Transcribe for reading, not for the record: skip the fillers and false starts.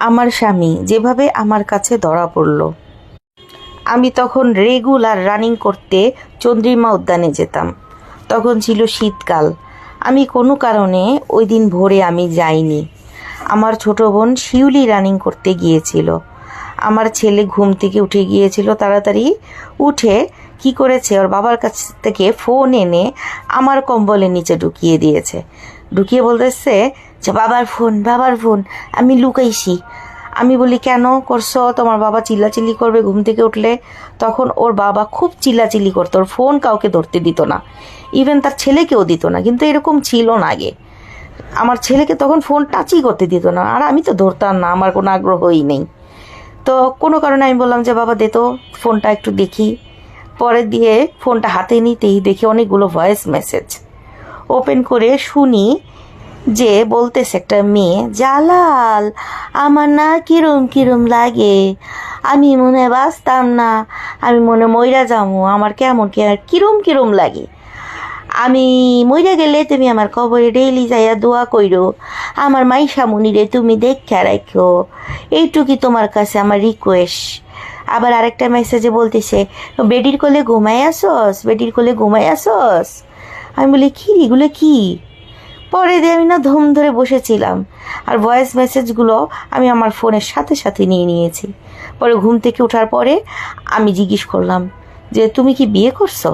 আমার স্বামী যেভাবে আমার কাছে ধরা পড়ল। আমি তখন রেগুলার রানিং করতে চন্দ্রিমা উদ্যানে যেতাম। তখন ছিল শীতকাল। আমি কোনো কারণে ওই দিন ভোরে আমি যাইনি। আমার ছোট বোন শিউলি রানিং করতে গিয়েছিল। আমার ছেলে ঘুম থেকে উঠে গিয়েছিল তাড়াতাড়ি। উঠে কি করেছে, ওর বাবার কাছ থেকে ফোন এনে আমার কম্বলের নিচে ঢুকিয়ে দিয়েছে। ঢুকিয়ে বলতেছে যে বাবার ফোন আমি লুকাইছি। আমি বলি কেন করছো, তোমার বাবা চিল্লাচিল্লি করবে ঘুম থেকে উঠলে। তখন ওর বাবা খুব চিল্লাচিল্লি করতো, ওর ফোন কাউকে ধরতে দিত না, ইভেন তার ছেলেকেও দিত না। কিন্তু এরকম ছিল না আগে। আমার ছেলেকে তখন ফোন টাচই করতে দিত না, আর আমি তো ধরতাম না, আমার কোনো আগ্রহই নেই। তো কোনো কারণে আমি বললাম যে বাবা দে তো ফোনটা একটু দেখি। পরে দিয়ে ফোনটা হাতে নিতেই দেখি অনেকগুলো ভয়েস মেসেজ। ওপেন করে শুনি যে বলতেছে একটা মেয়ে, জালাল আমার না কিরম কিরম লাগে, আমি মনে হয় বাঁচতাম না, আমি মনে মইরা যাবো, আমার কেমন কিরম কিরম লাগে, আমি মইরা গেলে তুমি আমার কবরে ডেইলি যাইয়া দোয়া কইরো, আমার মাইশা মুনিরে তুমি দেখা রাখো, এইটুকি তোমার কাছে আমার রিকোয়েস্ট। আবার আরেকটা মেসেজে বলতেছে বেডির কোলে ঘুমাই আসস। আমি বলি কি এগুলো কি? পরে দিয়ে আমি না ধুম ধরে বসেছিলাম, আর ভয়েস মেসেজগুলো আমি আমার ফোনের সাথে সাথে নিয়ে নিয়েছি। পরে ঘুম থেকে ওঠার পরে আমি জিজ্ঞেস করলাম যে তুমি কি বিয়ে করছো?